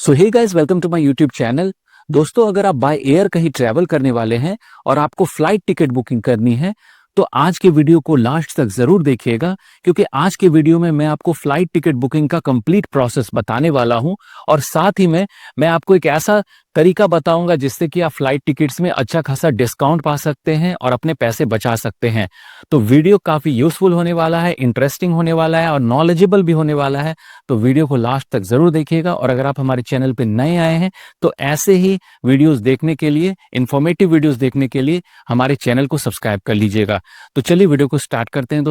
So hey guys, welcome to my YouTube channel. दोस्तों, अगर आप बाय एयर कहीं ट्रैवल करने वाले हैं और आपको फ्लाइट टिकट बुकिंग करनी है तो आज के वीडियो को लास्ट तक जरूर देखिएगा, क्योंकि आज के वीडियो में मैं आपको फ्लाइट टिकट बुकिंग का कंप्लीट प्रोसेस बताने वाला हूं और साथ ही में मैं आपको एक ऐसा तरीका बताऊंगा जिससे कि आप फ्लाइट टिकट्स में अच्छा खासा डिस्काउंट पा सकते हैं और अपने पैसे बचा सकते हैं। तो वीडियो काफी यूजफुल होने वाला है, इंटरेस्टिंग होने वाला है और नॉलेजेबल भी होने वाला है। तो वीडियो को लास्ट तक जरूर देखिएगा और अगर आप हमारे चैनल पे नए आए हैं तो ऐसे ही वीडियोस देखने के लिए, इंफॉर्मेटिव वीडियोस देखने के लिए हमारे चैनल को सब्सक्राइब कर लीजिएगा। तो चलिए वीडियो को स्टार्ट करते हैं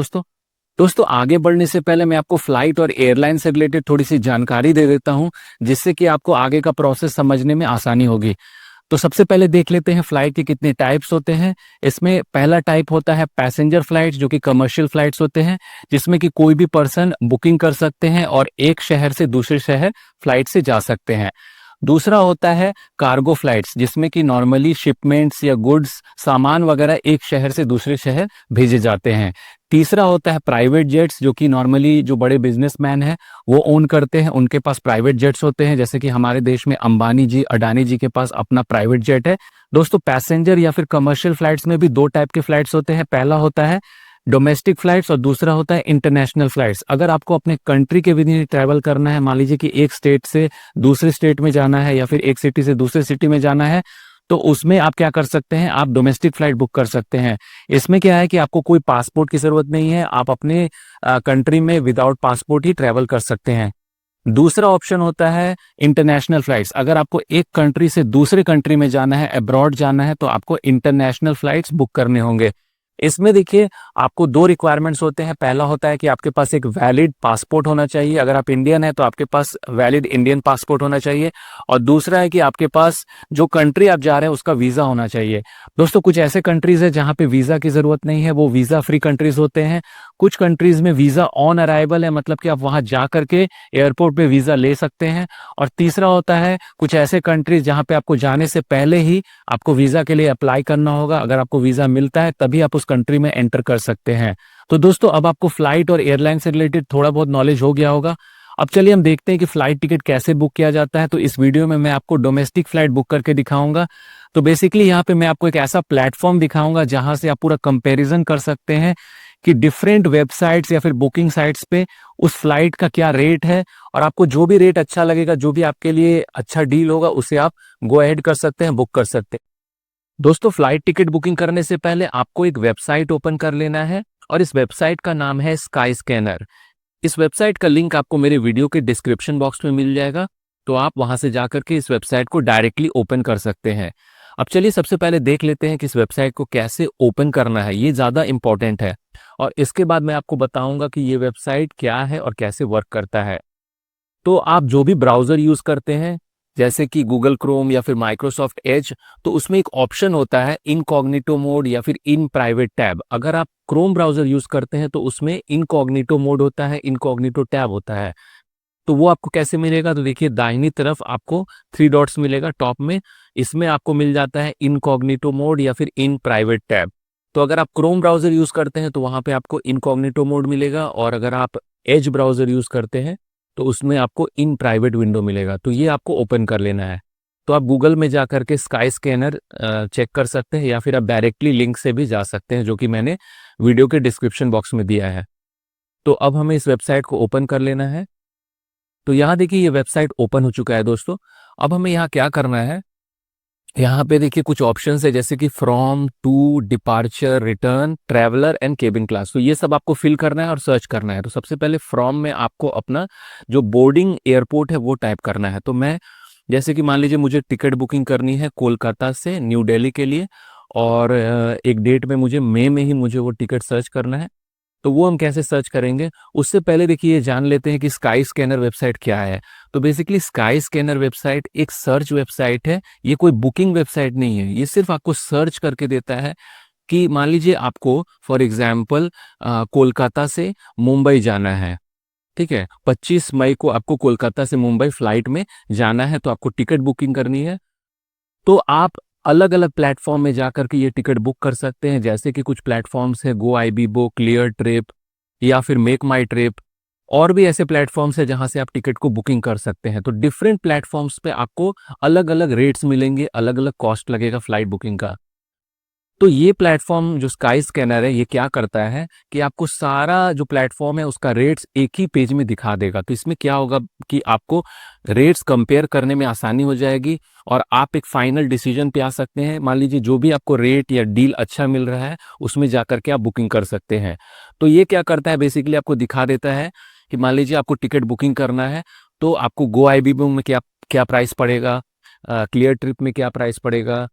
दोस्तों आगे बढ़ने से पहले मैं आपको फ्लाइट और एयरलाइन से रिलेटेड थोड़ी सी जानकारी दे देता हूं, जिससे कि आपको आगे का प्रोसेस समझने में आसानी होगी। तो सबसे पहले देख लेते हैं फ्लाइट के कितने टाइप्स होते हैं। इसमें पहला टाइप होता है पैसेंजर फ्लाइट्स, जो कि कमर्शियल फ्लाइट्स होते हैं, जिसमें कि कोई भी पर्सन बुकिंग कर सकते हैं और एक शहर से दूसरे शहर फ्लाइट से जा सकते हैं। दूसरा होता है कार्गो फ्लाइट्स, जिसमें कि नॉर्मली शिपमेंट्स या गुड्स, सामान वगैरह एक शहर से दूसरे शहर भेजे जाते हैं। तीसरा होता है प्राइवेट जेट्स, जो कि नॉर्मली जो बड़े बिजनेसमैन हैं वो ओन करते हैं, उनके पास प्राइवेट जेट्स होते हैं। जैसे कि हमारे देश में अंबानी जी, अडानी जी के पास अपना प्राइवेट जेट है। दोस्तों, पैसेंजर या फिर कमर्शियल फ्लाइट्स में भी दो टाइप के फ्लाइट्स होते हैं। पहला होता है डोमेस्टिक फ्लाइट्स और दूसरा होता है इंटरनेशनल फ्लाइट्स। अगर आपको अपने कंट्री के विद इन ट्रैवल करना है, मान लीजिए कि एक स्टेट से दूसरे स्टेट में जाना है या फिर एक सिटी से दूसरे सिटी में जाना है, तो उसमें आप क्या कर सकते हैं, आप डोमेस्टिक फ्लाइट बुक कर सकते हैं। इसमें क्या है कि आपको कोई पासपोर्ट की जरूरत नहीं है, आप अपने कंट्री में विदाउट पासपोर्ट ही ट्रैवल कर सकते हैं। दूसरा ऑप्शन होता है इंटरनेशनल फ्लाइट्स। अगर आपको एक कंट्री से दूसरे कंट्री में जाना है, अब्रॉड जाना है, तो आपको इंटरनेशनल फ्लाइट्स बुक करने होंगे। इसमें देखिए, आपको दो रिक्वायरमेंट्स होते हैं। पहला होता है कि आपके पास एक वैलिड पासपोर्ट होना चाहिए। अगर आप इंडियन है तो आपके पास वैलिड इंडियन पासपोर्ट होना चाहिए। और दूसरा है कि आपके पास जो कंट्री आप जा रहे हैं उसका वीजा होना चाहिए। दोस्तों, कुछ ऐसे कंट्रीज है जहां पे वीजा की जरूरत नहीं है, वो वीजा फ्री कंट्रीज होते हैं। कुछ कंट्रीज में वीजा ऑन अराइवल है, मतलब कि आप वहां जा करके एयरपोर्ट पे वीजा ले सकते हैं। और तीसरा होता है कुछ ऐसे कंट्रीज जहां पे आपको जाने से पहले ही आपको वीजा के लिए अप्लाई करना होगा। अगर आपको वीजा मिलता है तभी आप उस कंट्री में एंटर कर सकते हैं। तो दोस्तों, अब आपको फ्लाइट और एयरलाइन से रिलेटेड थोड़ा बहुत नॉलेज हो गया होगा। अब चलिए हम देखते हैं कि फ्लाइट टिकट कैसे बुक किया जाता है। तो इस वीडियो में मैं आपको डोमेस्टिक फ्लाइट बुक करके दिखाऊंगा। तो बेसिकली यहाँ पे मैं आपको एक ऐसा प्लेटफॉर्म दिखाऊंगा जहां से आप पूरा कंपैरिजन कर सकते हैं कि डिफरेंट वेबसाइट्स या फिर बुकिंग साइट्स पे उस फ्लाइट का क्या रेट है, और आपको जो भी रेट अच्छा लगेगा, जो भी आपके लिए अच्छा डील होगा, उसे आप गो अहेड कर सकते हैं, बुक कर सकते हैं। दोस्तों, फ्लाइट टिकट बुकिंग करने से पहले आपको एक वेबसाइट ओपन कर लेना है और इस वेबसाइट का नाम है स्काई स्कैनर। इस वेबसाइट का लिंक आपको मेरे वीडियो के डिस्क्रिप्शन बॉक्स में मिल जाएगा, तो आप वहां से जाकर के इस वेबसाइट को डायरेक्टली ओपन कर सकते हैं। अब चलिए सबसे पहले देख लेते हैं कि इस वेबसाइट को कैसे ओपन करना है, ये ज़्यादा इंपॉर्टेंट है। और इसके बाद मैं आपको बताऊंगा कि ये वेबसाइट क्या है और कैसे वर्क करता है। तो आप जो भी ब्राउज़र यूज़ करते हैं, जैसे कि गूगल क्रोम या फिर माइक्रोसॉफ्ट एज, तो उसमें एक ऑप्शन होता है इनकॉग्निटो मोड या फिर इन प्राइवेट टैब। अगर आप क्रोम ब्राउज़र यूज़ करते हैं तो उसमें इनकॉग्निटो मोड होता है, इनकॉग्निटो टैब होता है। तो वो आपको कैसे मिलेगा, तो देखिए दाहिनी तरफ आपको थ्री डॉट्स मिलेगा टॉप में, इसमें आपको मिल जाता है इनकॉग्निटो मोड या फिर इन प्राइवेट टैब। तो अगर आप क्रोम ब्राउज़र यूज़ करते हैं तो वहाँ पे आपको इनकॉग्निटो मोड मिलेगा, और अगर आप एज ब्राउज़र यूज़ करते हैं तो उसमें आपको इन प्राइवेट विंडो मिलेगा। तो ये आपको ओपन कर लेना है। तो आप गूगल में जा करके स्काई स्कैनर चेक कर सकते हैं, या फिर आप डायरेक्टली लिंक से भी जा सकते हैं, जो कि मैंने वीडियो के डिस्क्रिप्शन बॉक्स में दिया है। तो अब हमें इस वेबसाइट को ओपन कर लेना है। तो यहाँ देखिए ये वेबसाइट ओपन हो चुका है दोस्तों। अब हमें यहाँ क्या करना है, यहाँ पे देखिए कुछ ऑप्शंस है, जैसे कि from, to, departure, return, traveller and cabin class. तो ये सब आपको फिल करना है और सर्च करना है। तो सबसे पहले फ्रॉम में आपको अपना जो बोर्डिंग एयरपोर्ट है वो टाइप करना है। तो मैं, जैसे कि मान लीजिए मुझे टिकट बुकिंग करनी है कोलकाता से न्यू दिल्ली के लिए, और एक डेट में मुझे मई में ही मुझे वो टिकट सर्च करना है। तो वो हम कैसे सर्च करेंगे, उससे पहले देखिए ये जान लेते हैं कि स्काई स्कैनर वेबसाइट क्या है। तो बेसिकली स्काई स्कैनर वेबसाइट एक सर्च वेबसाइट है, ये कोई बुकिंग वेबसाइट नहीं है। ये सिर्फ आपको सर्च करके देता है कि मान लीजिए आपको फॉर एग्जांपल कोलकाता से मुंबई जाना है, ठीक है, 25 मई को आपको कोलकाता से मुंबई फ्लाइट में जाना है, तो आपको टिकट बुकिंग करनी है। तो आप अलग अलग प्लेटफॉर्म में जाकर के ये टिकट बुक कर सकते हैं। जैसे कि कुछ प्लेटफॉर्म्स है, गो आई बी बुक, क्लियर ट्रिप या फिर मेक माई ट्रिप, और भी ऐसे प्लेटफॉर्म्स है जहां से आप टिकट को बुकिंग कर सकते हैं। तो डिफरेंट प्लेटफॉर्म्स पे आपको अलग अलग रेट्स मिलेंगे, अलग अलग कॉस्ट लगेगा फ्लाइट बुकिंग का। तो ये प्लेटफॉर्म जो स्काई स्कैनर है, ये क्या करता है कि आपको सारा जो प्लेटफॉर्म है उसका रेट्स एक ही पेज में दिखा देगा। तो इसमें क्या होगा कि आपको रेट्स कंपेयर करने में आसानी हो जाएगी और आप एक फाइनल डिसीजन पे आ सकते हैं। मान लीजिए जो भी आपको रेट या डील अच्छा मिल रहा है उसमें जाकर के आप बुकिंग कर सकते हैं। तो ये क्या करता है, बेसिकली आपको दिखा देता है कि मान लीजिए आपको टिकट बुकिंग करना है तो आपको गो आईबीबो में क्या क्या प्राइस पड़ेगा, क्लियर ट्रिप में क्या प्राइस पड़ेगा,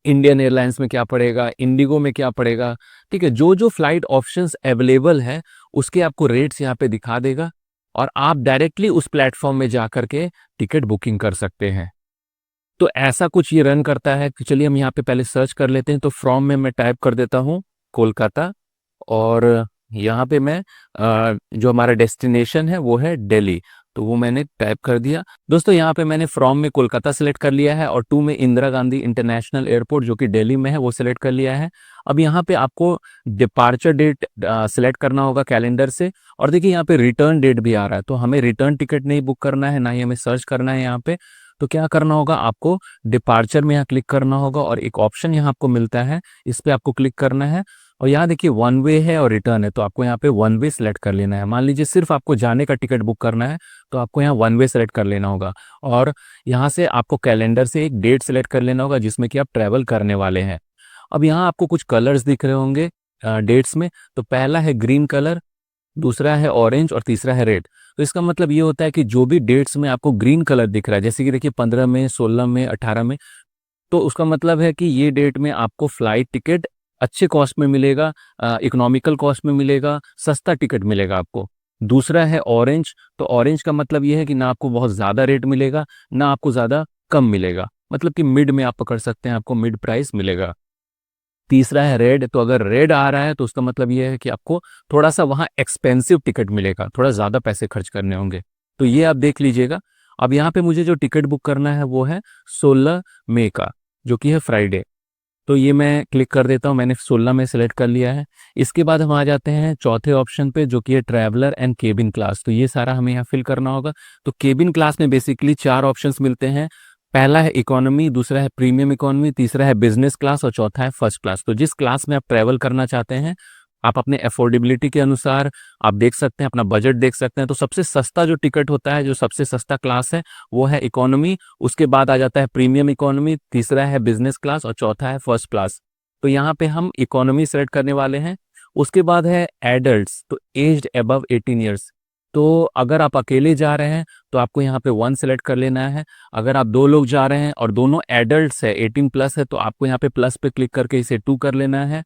इंडियन एयरलाइंस में क्या पड़ेगा, इंडिगो में क्या पड़ेगा। ठीक है, जो जो फ्लाइट ऑप्शंस अवेलेबल है उसके आपको रेट्स यहाँ पे दिखा देगा और आप डायरेक्टली उस प्लेटफॉर्म में जा करके टिकट बुकिंग कर सकते हैं। तो ऐसा कुछ ये रन करता है कि चलिए हम यहाँ पे पहले सर्च कर लेते हैं। तो फ्रॉम में मैं टाइप कर देता हूँ कोलकाता, और यहाँ पे मैं जो हमारा डेस्टिनेशन है वो है दिल्ली, तो वो मैंने टाइप कर दिया। दोस्तों यहाँ पे मैंने फ्रॉम में कोलकाता सेलेक्ट कर लिया है और टू में इंदिरा गांधी इंटरनेशनल एयरपोर्ट जो कि दिल्ली में है वो सिलेक्ट कर लिया है। अब यहाँ पे आपको डिपार्चर डेट सिलेक्ट करना होगा कैलेंडर से। और देखिए यहाँ पे रिटर्न डेट भी आ रहा है, तो हमें रिटर्न टिकट नहीं बुक करना है, ना ही हमें सर्च करना है यहाँ पे। तो क्या करना होगा, आपको डिपार्चर में यहाँ क्लिक करना होगा और एक ऑप्शन यहाँ आपको मिलता है, इस पे आपको क्लिक करना है। और यहाँ देखिए वन वे है और रिटर्न है, तो आपको यहाँ पे वन वे सेलेक्ट कर लेना है। मान लीजिए सिर्फ आपको जाने का टिकट बुक करना है तो आपको यहाँ वन वे सेलेक्ट कर लेना होगा। और यहाँ से आपको कैलेंडर से एक डेट सेलेक्ट कर लेना होगा जिसमें कि आप ट्रैवल करने वाले हैं। अब यहाँ आपको कुछ कलर्स दिख रहे होंगे डेट्स में। तो पहला है ग्रीन कलर, दूसरा है ऑरेंज और तीसरा है रेड। तो इसका मतलब ये होता है कि जो भी डेट्स में आपको ग्रीन कलर दिख रहा है, जैसे कि देखिए 15 में, 16 में, 18 में, तो उसका मतलब है कि ये डेट में आपको फ्लाइट टिकट अच्छे कॉस्ट में मिलेगा, इकोनॉमिकल कॉस्ट में मिलेगा, सस्ता टिकट मिलेगा आपको। दूसरा है ऑरेंज, तो ऑरेंज का मतलब ये है कि ना आपको बहुत ज़्यादा रेट मिलेगा ना आपको ज़्यादा कम मिलेगा, मतलब कि मिड में आप पकड़ सकते हैं, आपको मिड प्राइस मिलेगा। तीसरा है रेड, तो अगर रेड आ रहा है तो उसका मतलब ये है कि आपको थोड़ा सा वहाँ एक्सपेंसिव टिकट मिलेगा, थोड़ा ज़्यादा पैसे खर्च करने होंगे। तो ये आप देख लीजिएगा। अब यहाँ पे मुझे जो टिकट बुक करना है वो है 16 मई का, जो कि है फ्राइडे। तो ये मैं क्लिक कर देता हूँ, मैंने 16 में सेलेक्ट कर लिया है। इसके बाद हम आ जाते हैं चौथे ऑप्शन पे जो कि है ट्रैवलर एंड केबिन क्लास। तो ये सारा हमें यहाँ फिल करना होगा। तो केबिन क्लास में बेसिकली चार ऑप्शंस मिलते हैं। पहला है इकोनॉमी, दूसरा है प्रीमियम इकोनॉमी, तीसरा है बिजनेस क्लास और चौथा है फर्स्ट क्लास। तो जिस क्लास में आप ट्रैवल करना चाहते हैं आप अपने अफोर्डेबिलिटी के अनुसार आप देख सकते हैं, अपना बजट देख सकते हैं। तो सबसे सस्ता जो टिकट होता है, जो सबसे सस्ता क्लास है वो है इकोनॉमी। उसके बाद आ जाता है प्रीमियम इकोनॉमी, तीसरा है बिजनेस क्लास और चौथा है फर्स्ट क्लास। तो यहाँ पे हम इकोनॉमी सेलेक्ट करने वाले हैं। उसके बाद है एडल्ट्स, तो एज्ड अबव 18 ईयर्स। तो अगर आप अकेले जा रहे हैं तो आपको यहाँ पे 1 सेलेक्ट कर लेना है। अगर आप दो लोग जा रहे हैं और दोनों एडल्ट्स है, 18 प्लस है, तो आपको यहाँ पे प्लस पे क्लिक करके इसे 2 कर लेना है।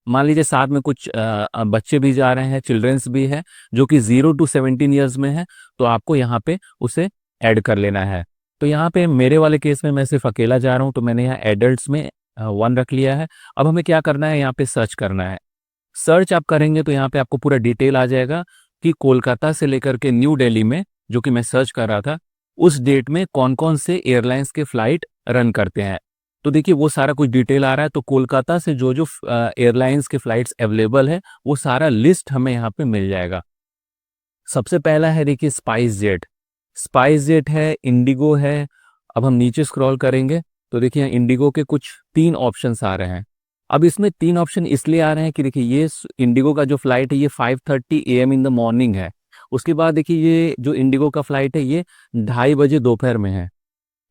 मान लीजिए साथ में कुछ बच्चे भी जा रहे हैं, चिल्ड्रंस भी है जो कि 0 to 17 ईयर्स में है, तो आपको यहाँ पे उसे ऐड कर लेना है। तो यहाँ पे मेरे वाले केस में मैं सिर्फ अकेला जा रहा हूँ, तो मैंने यहाँ एडल्ट्स में 1 रख लिया है। अब हमें क्या करना है, यहाँ पे सर्च करना है। सर्च आप करेंगे तो यहाँ पे आपको पूरा डिटेल आ जाएगा कि कोलकाता से लेकर के न्यू दिल्ली में, जो कि मैं सर्च कर रहा था, उस डेट में कौन कौन से एयरलाइंस के फ्लाइट रन करते हैं। तो देखिए वो सारा कुछ डिटेल आ रहा है। तो कोलकाता से जो जो एयरलाइंस के फ्लाइट्स अवेलेबल है वो सारा लिस्ट हमें यहाँ पे मिल जाएगा। सबसे पहला है देखिए स्पाइस जेट। स्पाइस जेट है, इंडिगो है। अब हम नीचे स्क्रॉल करेंगे तो देखिए इंडिगो के कुछ 3 ऑप्शंस आ रहे हैं। अब इसमें 3 ऑप्शन इसलिए आ रहे हैं कि देखिए ये इंडिगो का जो फ्लाइट है ये 5:30 AM इन द मॉर्निंग है। उसके बाद देखिए ये जो इंडिगो का फ्लाइट है ये 2:30 बजे दोपहर में है।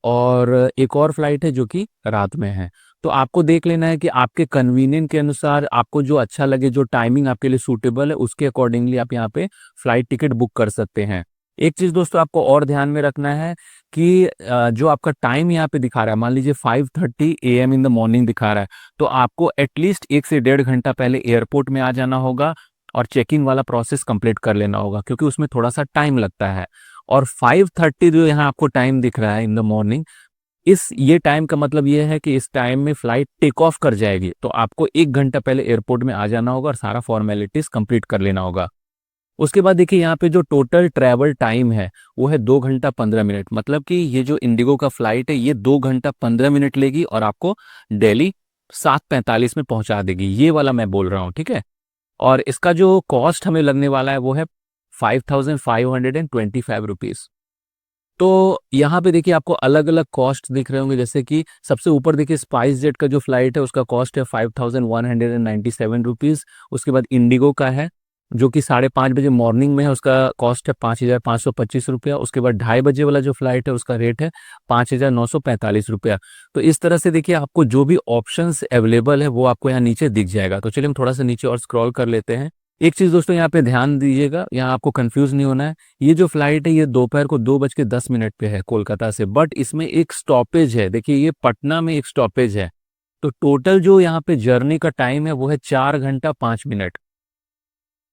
और एक और फ्लाइट है जो कि रात में है। तो आपको देख लेना है कि आपके कन्वीनियंट के अनुसार आपको जो अच्छा लगे, जो टाइमिंग आपके लिए सूटेबल है, उसके अकॉर्डिंगली आप यहाँ पे फ्लाइट टिकट बुक कर सकते हैं। एक चीज़ दोस्तों आपको और ध्यान में रखना है कि जो आपका टाइम यहाँ पे दिखा रहा है, मान लीजिए 5:30 AM इन द मॉर्निंग दिखा रहा है, तो आपको एटलीस्ट 1 से 1.5 घंटा पहले एयरपोर्ट में आ जाना होगा और चेकिंग वाला प्रोसेस कंप्लीट कर लेना होगा, क्योंकि उसमें थोड़ा सा टाइम लगता है। और 5:30 जो यहाँ आपको टाइम दिख रहा है इन द मॉर्निंग, इस ये टाइम का मतलब ये है कि इस टाइम में फ्लाइट टेक ऑफ कर जाएगी, तो आपको 1 घंटा पहले एयरपोर्ट में आ जाना होगा और सारा फॉर्मेलिटीज कंप्लीट कर लेना होगा। उसके बाद देखिए यहाँ पे जो टोटल ट्रैवल टाइम है वो है 2 घंटा 15 मिनट। मतलब कि ये जो इंडिगो का फ्लाइट है ये 2 घंटा 15 मिनट लेगी और आपको दिल्ली 7:45 में पहुंचा देगी। ये वाला मैं बोल रहा हूँ, ठीक है। और इसका जो कॉस्ट हमें लगने वाला है वो है ₹5,525। तो यहाँ पे देखिए आपको अलग अलग कॉस्ट दिख रहे होंगे, जैसे कि सबसे ऊपर देखिए स्पाइस जेट का जो फ्लाइट है उसका कॉस्ट है ₹5,197। उसके बाद इंडिगो का है जो कि 5:30 बजे मॉर्निंग में है, उसका कॉस्ट है ₹5,525। उसके बाद 2:30 बजे वाला जो फ्लाइट है उसका रेट है ₹5,945। तो इस तरह से देखिए आपको जो भी ऑप्शंस अवेलेबल है वो आपको यहाँ नीचे दिख जाएगा। तो चलिए हम थोड़ा सा नीचे और स्क्रॉल कर लेते हैं। एक चीज़ दोस्तों यहाँ पे ध्यान दीजिएगा, यहाँ आपको कंफ्यूज नहीं होना है। ये जो फ्लाइट है ये दोपहर को 2:10 पे है कोलकाता से, बट इसमें एक स्टॉपेज है। देखिए ये पटना में एक स्टॉपेज है। तो टोटल जो यहाँ पे जर्नी का टाइम है वो है 4 घंटा 5 मिनट।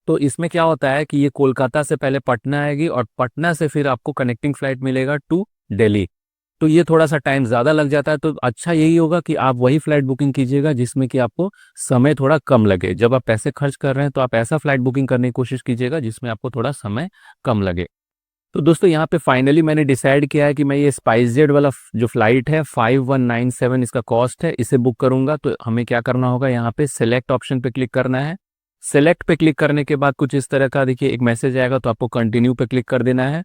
तो इसमें क्या होता है कि ये कोलकाता से पहले पटना आएगी और पटना से फिर आपको कनेक्टिंग फ्लाइट मिलेगा टू दिल्ली। तो ये थोड़ा सा टाइम ज़्यादा लग जाता है। तो अच्छा यही होगा कि आप वही फ्लाइट बुकिंग कीजिएगा जिसमें कि आपको समय थोड़ा कम लगे। जब आप पैसे खर्च कर रहे हैं तो आप ऐसा फ्लाइट बुकिंग करने की कोशिश कीजिएगा जिसमें आपको थोड़ा समय कम लगे। तो दोस्तों यहाँ पे फाइनली मैंने डिसाइड किया है कि मैं ये स्पाइसजेट वाला जो फ्लाइट है 5197 इसका कॉस्ट है, इसे बुक करूंगा। तो हमें क्या करना होगा, यहाँ पे सेलेक्ट ऑप्शन पे क्लिक करना है। सेलेक्ट पे क्लिक करने के बाद कुछ इस तरह का देखिए एक मैसेज आएगा, तो आपको कंटिन्यू पे क्लिक कर देना है।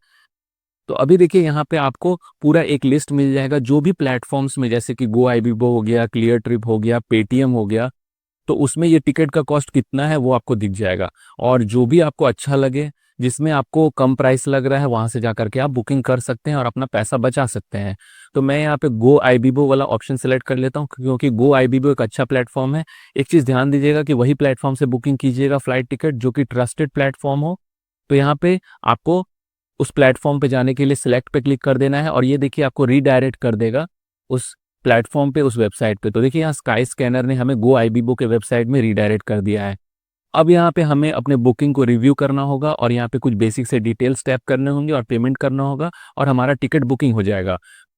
तो अभी देखिए यहाँ पे आपको पूरा एक लिस्ट मिल जाएगा जो भी प्लेटफॉर्म्स में, जैसे कि गो आईबीबो हो गया, क्लियर ट्रिप हो गया, पेटीएम हो गया, तो उसमें ये टिकट का कॉस्ट कितना है वो आपको दिख जाएगा। और जो भी आपको अच्छा लगे, जिसमें आपको कम प्राइस लग रहा है, वहां से जा करके आप बुकिंग कर सकते हैं और अपना पैसा बचा सकते हैं। तो मैं यहाँ पे गो आईबीबो वाला ऑप्शन सेलेक्ट कर लेता हूँ क्योंकि गो आईबीबो एक अच्छा प्लेटफॉर्म है। एक चीज़ ध्यान दीजिएगा कि वही प्लेटफॉर्म से बुकिंग कीजिएगा फ्लाइट टिकट जो कि ट्रस्टेड प्लेटफॉर्म हो। तो यहाँ पे आपको उस प्लेटफॉर्म पे जाने के लिए सिलेक्ट पे क्लिक कर देना है और ये देखिए आपको रीडायरेक्ट कर देगा उस प्लेटफॉर्म पे, उस वेबसाइट पे। तो देखिए यहाँ स्काई स्कैनर ने हमें गो आईबीबो के वेबसाइट में रीडायरेक्ट कर दिया है। अब यहाँ पे हमें अपने बुकिंग को रिव्यू करना होगा और यहाँ पे कुछ बेसिक से डिटेल्स टैप करने होंगे और पेमेंट करना होगा और हमारा टिकट बुकिंग हो जाएगा।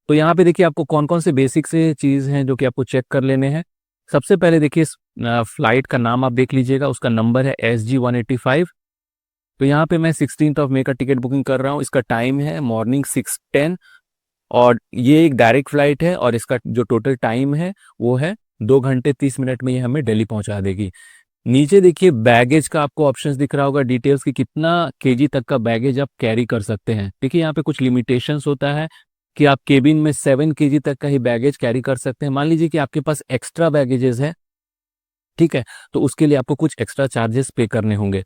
तो यहाँ पे देखिए आपको कौन कौन से बेसिक से चीज़ हैं जो कि आपको चेक कर लेने हैं। सबसे पहले देखिए फ्लाइट का नाम आप देख लीजिएगा, उसका नंबर है SG185। तो यहाँ पे मैं 16 मई का टिकट बुकिंग कर रहा हूँ। इसका टाइम है मॉर्निंग 6:10 और ये एक डायरेक्ट फ्लाइट है और इसका जो टोटल टाइम है वो है 2 घंटे 30 मिनट में ये हमें दिल्ली पहुंचा देगी। नीचे देखिए बैगेज का आपको ऑप्शंस दिख रहा होगा, डिटेल्स की कितना केजी तक का बैगेज आप कैरी कर सकते हैं। देखिए यहाँ पे कुछ लिमिटेशंस होता है कि आप केबिन में 7 केजी तक का ही बैगेज कैरी कर सकते हैं। मान लीजिए कि आपके पास एक्स्ट्रा बैगेजेस है, ठीक है, तो उसके लिए आपको कुछ एक्स्ट्रा चार्जेस पे करने होंगे।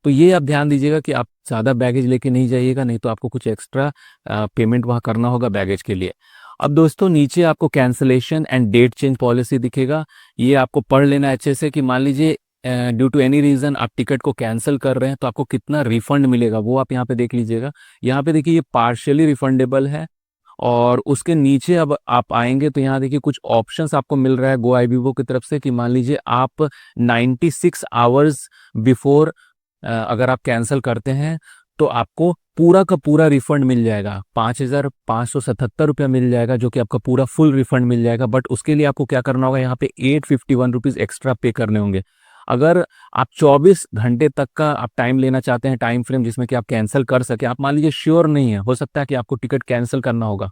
तो ये आप ध्यान दीजिएगा कि आप ज़्यादा बैगेज लेके नहीं जाइएगा, नहीं तो आपको कुछ एक्स्ट्रा पेमेंट वहाँ करना होगा बैगेज के लिए। अब दोस्तों नीचे आपको cancellation and date change policy दिखेगा, ये आपको पढ़ लेना अच्छे से कि मान लीजिए ड्यू टू एनी रीज़न आप टिकट को कैंसिल कर रहे हैं तो आपको कितना रिफंड मिलेगा वो आप यहाँ पे देख लीजिएगा। यहाँ पे देखिए ये पार्शियली रिफंडेबल है। और उसके नीचे अब आप आएंगे तो यहाँ देखिए कुछ ऑप्शंस आपको मिल रहा है गो आईबीबो की तरफ से कि मान लीजिए आप 96 आवर्स बिफोर अगर आप कैंसिल करते हैं तो आपको पूरा का पूरा रिफंड मिल जाएगा, ₹5,577 मिल जाएगा, जो कि आपका पूरा फुल रिफंड मिल जाएगा। बट उसके लिए आपको क्या करना होगा, यहाँ पे ₹851 एक्स्ट्रा पे करने होंगे। अगर आप 24 घंटे तक का आप टाइम लेना चाहते हैं, टाइम फ्रेम जिसमें कि आप कैंसिल कर सके, आप मान लीजिए श्योर नहीं है, हो सकता है कि आपको टिकट कैंसिल करना होगा,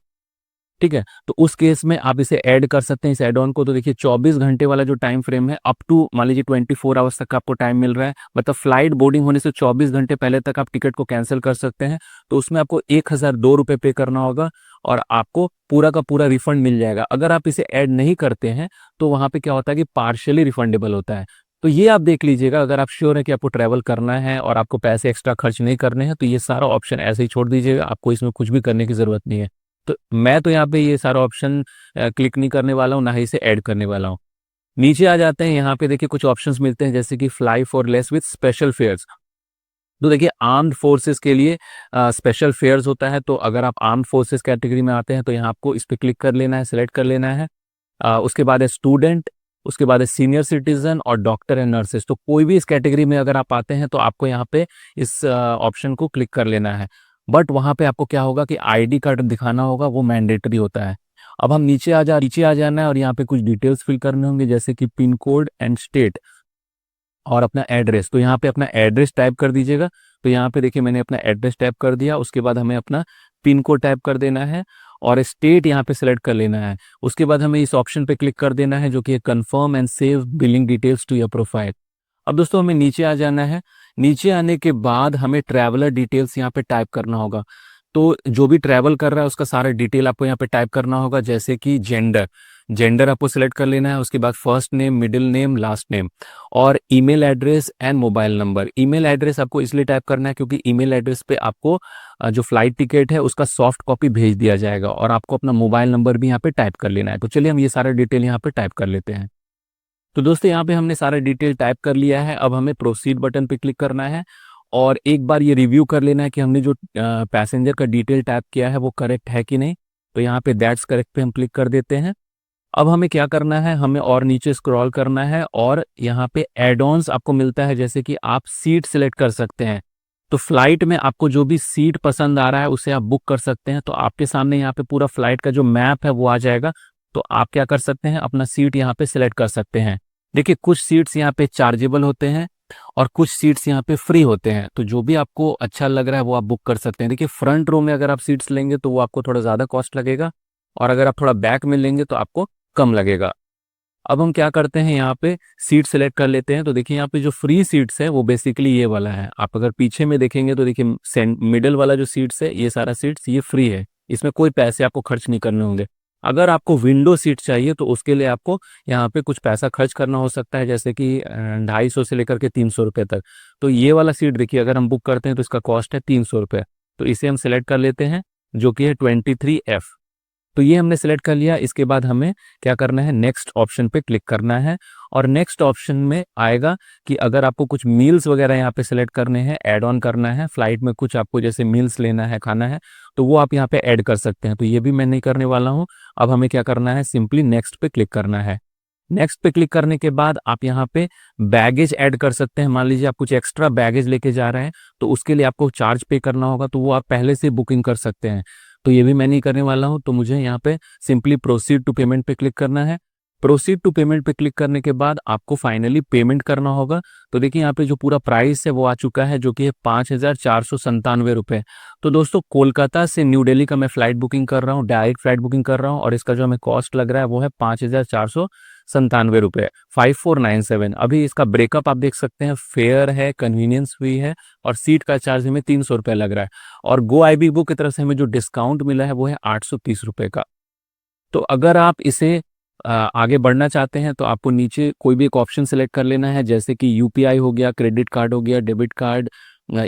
ठीक है, तो उस केस में आप इसे ऐड कर सकते हैं इस एड ऑन को। तो देखिए 24 घंटे वाला जो टाइम फ्रेम है अप टू मान लीजिए 24 आवर्स तक का आपको टाइम मिल रहा है, मतलब फ्लाइट बोर्डिंग होने से 24 घंटे पहले तक आप टिकट को कैंसिल कर सकते हैं। तो उसमें आपको ₹1,002 पे करना होगा और आपको पूरा का पूरा रिफंड मिल जाएगा। अगर आप इसे ऐड नहीं करते हैं तो वहाँ पे क्या होता है कि पार्शियली रिफंडेबल होता है। तो ये आप देख लीजिएगा, अगर आप श्योर है कि आपको ट्रैवल करना है और आपको पैसे एक्स्ट्रा खर्च नहीं करने हैं तो ये सारा ऑप्शन ऐसे ही छोड़ दीजिएगा, आपको इसमें कुछ भी करने की ज़रूरत नहीं है। तो मैं तो यहाँ पे ये सारा ऑप्शन क्लिक नहीं करने वाला हूँ, ना ही इसे ऐड करने वाला हूँ। नीचे आ जाते हैं, यहाँ पे देखिए कुछ ऑप्शंस मिलते हैं जैसे कि fly for less with special fares. तो देखिए आर्म्ड फोर्सेस के लिए स्पेशल फेयर्स होता है। तो अगर आप आर्म्ड फोर्सेस कैटेगरी में आते हैं तो यहाँ आपको इस पर क्लिक कर लेना है, सेलेक्ट कर लेना है। उसके बाद है स्टूडेंट, उसके बाद है सीनियर सिटीजन और डॉक्टर एंड नर्सेस। तो कोई भी इस कैटेगरी में अगर आप आते हैं तो आपको यहाँ पे इस ऑप्शन को क्लिक कर लेना है। बट वहाँ पे आपको क्या होगा कि आईडी कार्ड दिखाना होगा, वो मैंडेटरी होता है। अब हम नीचे आ जाना है और यहाँ पे कुछ डिटेल्स फिल करने होंगे जैसे कि पिन कोड एंड स्टेट और अपना एड्रेस। तो यहाँ पे अपना एड्रेस टाइप कर दीजिएगा। तो यहाँ पे देखिए मैंने अपना एड्रेस टाइप कर दिया, उसके बाद हमें अपना पिन कोड टाइप कर देना है और स्टेट यहाँ पे सिलेक्ट कर लेना है। उसके बाद हमें इस ऑप्शन पे क्लिक कर देना है जो कि confirm and save billing details to your profile. अब दोस्तों हमें नीचे आ जाना है, नीचे आने के बाद हमें ट्रैवलर डिटेल्स यहाँ पे टाइप करना होगा। तो जो भी ट्रैवल कर रहा है उसका सारा डिटेल आपको यहाँ पे टाइप करना होगा, जैसे कि जेंडर आपको सिलेक्ट कर लेना है। उसके बाद first name, middle name, last name, और email address and mobile number. Email address आपको इसलिए टाइप करना है क्योंकि ईमेल एड्रेस पे आपको जो फ्लाइट टिकट है उसका सॉफ्ट कॉपी भेज दिया जाएगा, और आपको अपना मोबाइल नंबर भी यहाँ पे टाइप कर लेना है। तो चलिए हम ये सारा डिटेल यहाँ पे टाइप कर लेते हैं। तो दोस्तों यहाँ पे हमने सारा डिटेल टाइप कर लिया है। अब हमें प्रोसीड बटन पे क्लिक करना है और एक बार ये रिव्यू कर लेना है कि हमने जो पैसेंजर का डिटेल टाइप किया है वो करेक्ट है कि नहीं। तो यहाँ पे दैट्स करेक्ट पे हम क्लिक कर देते हैं। अब हमें क्या करना है, हमें और नीचे स्क्रॉल करना है और यहाँ पे एड ऑन्स आपको मिलता है, जैसे कि आप सीट सिलेक्ट कर सकते हैं। तो फ्लाइट में आपको जो भी सीट पसंद आ रहा है उसे आप बुक कर सकते हैं। तो आपके सामने यहाँ पे पूरा फ्लाइट का जो मैप है वो आ जाएगा। तो आप क्या कर सकते हैं, अपना सीट यहाँ पे सिलेक्ट कर सकते हैं। देखिए कुछ सीट्स यहाँ पे चार्जेबल होते हैं और कुछ सीट्स यहाँ पे फ्री होते हैं। तो जो भी आपको अच्छा लग रहा है वो आप बुक कर सकते हैं। देखिए फ्रंट रो में अगर आप सीट्स लेंगे तो वो आपको थोड़ा ज़्यादा कॉस्ट लगेगा, और अगर आप थोड़ा बैक में लेंगे तो आपको कम लगेगा। अब हम क्या करते हैं, यहाँ पे सीट सेलेक्ट कर लेते हैं। तो देखिए यहाँ पे जो फ्री सीट्स है वो बेसिकली ये वाला है। आप अगर पीछे में देखेंगे तो देखिए मिडिल वाला जो सीट्स है ये सारा सीट्स ये फ्री है, इसमें कोई पैसे आपको खर्च नहीं करने होंगे। अगर आपको विंडो सीट चाहिए तो उसके लिए आपको यहाँ पे कुछ पैसा खर्च करना हो सकता है, जैसे कि 250 से लेकर के 300 रुपये तक। तो ये वाला सीट देखिए अगर हम बुक करते हैं तो इसका कॉस्ट है 300 रुपये। तो इसे हम सेलेक्ट कर लेते हैं, जो कि है 23F। तो ये हमने सेलेक्ट कर लिया। इसके बाद हमें क्या करना है, नेक्स्ट ऑप्शन पे क्लिक करना है। और नेक्स्ट ऑप्शन में आएगा कि अगर आपको कुछ मील्स वगैरह यहाँ पे सेलेक्ट करने हैं, ऐड ऑन करना है, फ्लाइट में कुछ आपको जैसे मील्स लेना है, खाना है, तो वो आप यहाँ पे ऐड कर सकते हैं। तो ये भी मैं नहीं करने वाला हूँ। अब हमें क्या करना है, सिंपली नेक्स्ट पे क्लिक करना है। नेक्स्ट पे क्लिक करने के बाद आप यहाँ पे बैगेज ऐड कर सकते हैं। मान लीजिए आप कुछ एक्स्ट्रा बैगेज लेके जा रहे हैं तो उसके लिए आपको चार्ज पे करना होगा, तो वो आप पहले से बुकिंग कर सकते हैं। तो ये भी मैं नहीं करने वाला हूँ। तो मुझे यहाँ पे सिंपली प्रोसीड टू पेमेंट पे क्लिक करना है। प्रोसीड टू पेमेंट पे क्लिक करने के बाद आपको फाइनली पेमेंट करना होगा। तो देखिए यहाँ पे जो पूरा प्राइस है वो आ चुका है, जो कि है 5,497 रुपये। तो दोस्तों कोलकाता से न्यू दिल्ली का मैं फ्लाइट बुकिंग कर रहा हूँ, डायरेक्ट फ्लाइट बुकिंग कर रहा हूँ, और इसका जो हमें कॉस्ट लग रहा है वो है 5,497 रुपये, 5497। अभी इसका ब्रेकअप आप देख सकते हैं, फेयर है, कन्वीनियंस हुई है, और सीट का चार्ज हमें 300 रुपये लग रहा है। और गो आई बुक की तरफ से हमें जो डिस्काउंट मिला है वो है 830 रुपये का। तो अगर आप इसे आगे बढ़ना चाहते हैं तो आपको नीचे कोई भी एक ऑप्शन सेलेक्ट कर लेना है, जैसे कि यूपीआई हो गया, क्रेडिट कार्ड हो गया, debit card,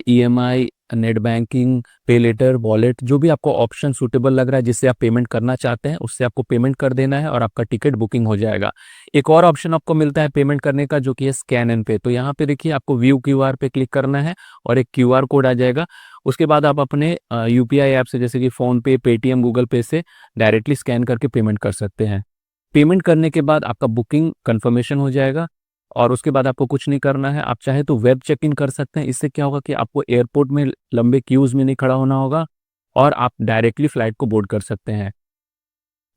EMI, net banking, पे लेटर, वॉलेट, जो भी आपको ऑप्शन सूटेबल लग रहा है जिससे आप पेमेंट करना चाहते हैं उससे आपको पेमेंट कर देना है और आपका टिकट बुकिंग हो जाएगा। एक और ऑप्शन आपको मिलता है पेमेंट करने का, जो कि है स्कैन एंड पे। तो यहाँ पे देखिए आपको व्यू क्यूआर पे क्लिक करना है और एक क्यूआर कोड आ जाएगा। उसके बाद आप अपने यूपीआई ऐप से, जैसे कि फोन पे, पेटीएम, गूगल पे से डायरेक्टली स्कैन करके पेमेंट कर सकते हैं। पेमेंट करने के बाद आपका बुकिंग कंफर्मेशन हो जाएगा और उसके बाद आपको कुछ नहीं करना है। आप चाहे तो वेब चेक इन कर सकते हैं। इससे क्या होगा कि आपको एयरपोर्ट में लंबे क्यूज में नहीं खड़ा होना होगा और आप डायरेक्टली फ्लाइट को बोर्ड कर सकते हैं।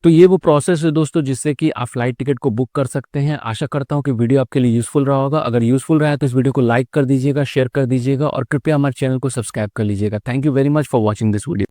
तो ये वो प्रोसेस है दोस्तों जिससे कि आप फ्लाइट टिकट को बुक कर सकते हैं। आशा करता हूँ कि वीडियो आपके लिए यूजफुल रहा होगा। अगर यूजफुल रहा है तो इस वीडियो को लाइक कर दीजिएगा, शेयर कर दीजिएगा और कृपया हमारे चैनल को सब्सक्राइब कर लीजिएगा। Thank you very much for watching this video.